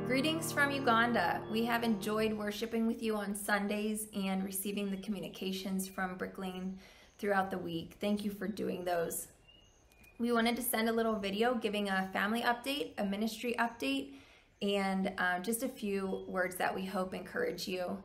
Greetings from Uganda. We have enjoyed worshiping with you on Sundays and receiving the communications from Brick Lane throughout the week. Thank you for doing those. We wanted to send a little video giving a family update, a ministry update, and just a few words that we hope encourage you.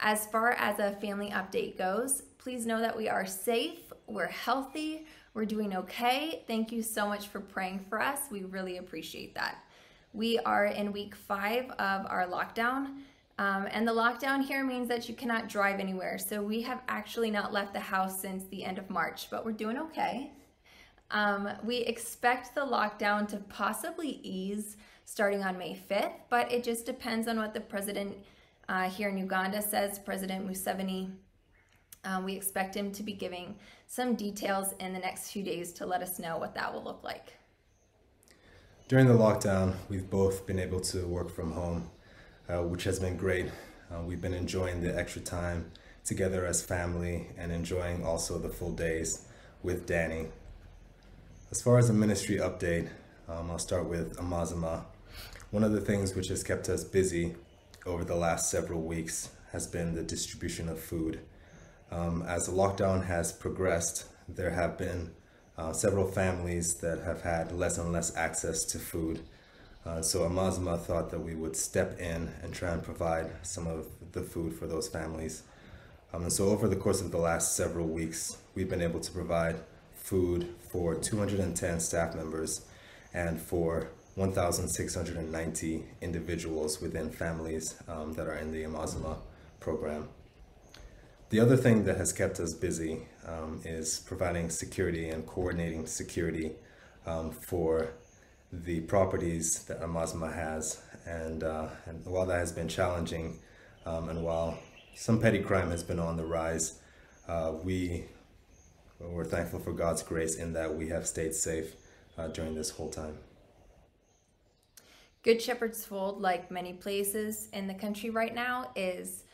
As far as a family update goes, please know that we are safe, we're healthy, we're doing okay. Thank you so much for praying for us. We really appreciate that. We are in week 5 of our lockdown, and the lockdown here means that you cannot drive anywhere. So we have actually not left the house since the end of March, but we're doing okay. We expect the lockdown to possibly ease starting on May 5th, but it just depends on what the president here in Uganda says, President Museveni. We expect him to be giving some details in the next few days to let us know what that will look like. During the lockdown, we've both been able to work from home, which has been great. We've been enjoying the extra time together as family and enjoying also the full days with Danny. As far as a ministry update, I'll start with Amazima. One of the things which has kept us busy over the last several weeks has been the distribution of food. As the lockdown has progressed, there have been several families that have had less and less access to food. So Amazima thought that we would step in and try and provide some of the food for those families. And so over the course of the last several weeks, we've been able to provide food for 210 staff members and for 1,690 individuals within families that are in the Amazima program. The other thing that has kept us busy is providing security and coordinating security for the properties that Amazima has. And while that has been challenging, and while some petty crime has been on the rise, we're thankful for God's grace in that we have stayed safe during this whole time. Good Shepherd's Fold, like many places in the country right now, is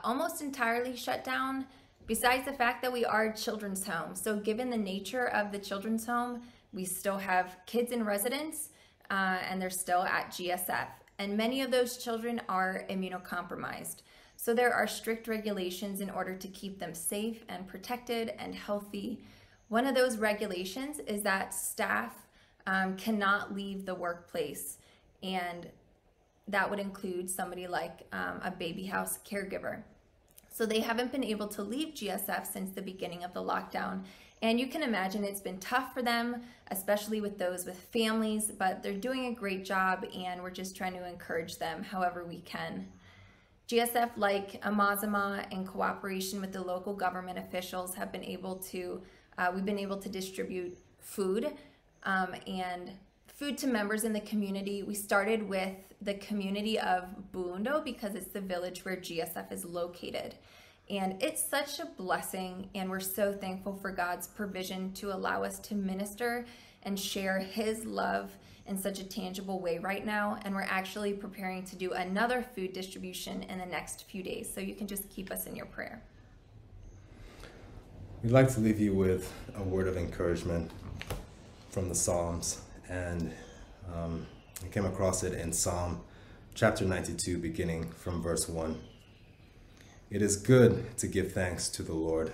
almost entirely shut down, besides the fact that we are a children's home. So given the nature of the children's home, we still have kids in residence and they're still at GSF. And many of those children are immunocompromised. So there are strict regulations in order to keep them safe and protected and healthy. One of those regulations is that staff cannot leave the workplace, and that would include somebody like a baby house caregiver. So they haven't been able to leave GSF since the beginning of the lockdown. And you can imagine it's been tough for them, especially with those with families, but they're doing a great job and we're just trying to encourage them however we can. GSF, like Amazima, in cooperation with the local government officials, have been able to, we've been able to distribute food and food to members in the community. We started with the community of Buundo because it's the village where GSF is located. And it's such a blessing, and we're so thankful for God's provision to allow us to minister and share His love in such a tangible way right now. And we're actually preparing to do another food distribution in the next few days. So you can just keep us in your prayer. We'd like to leave you with a word of encouragement from the Psalms. And I came across it in Psalm chapter 92, beginning from verse 1. It is good to give thanks to the Lord,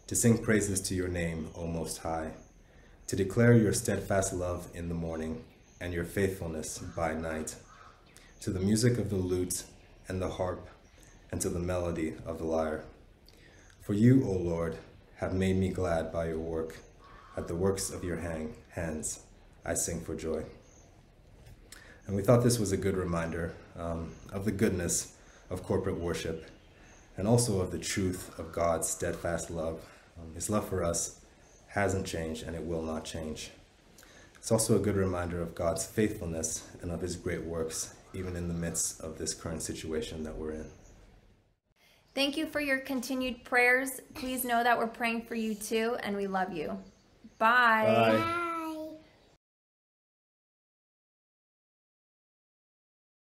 to sing praises to your name, O Most High, to declare your steadfast love in the morning and your faithfulness by night, to the music of the lute and the harp and to the melody of the lyre. For you, O Lord, have made me glad by your work. At the works of your hands, I sing for joy. And we thought this was a good reminder of the goodness of corporate worship and also of the truth of God's steadfast love. His love for us hasn't changed and it will not change. It's also a good reminder of God's faithfulness and of His great works, even in the midst of this current situation that we're in. Thank you for your continued prayers. Please know that we're praying for you too, and we love you. Bye. Bye.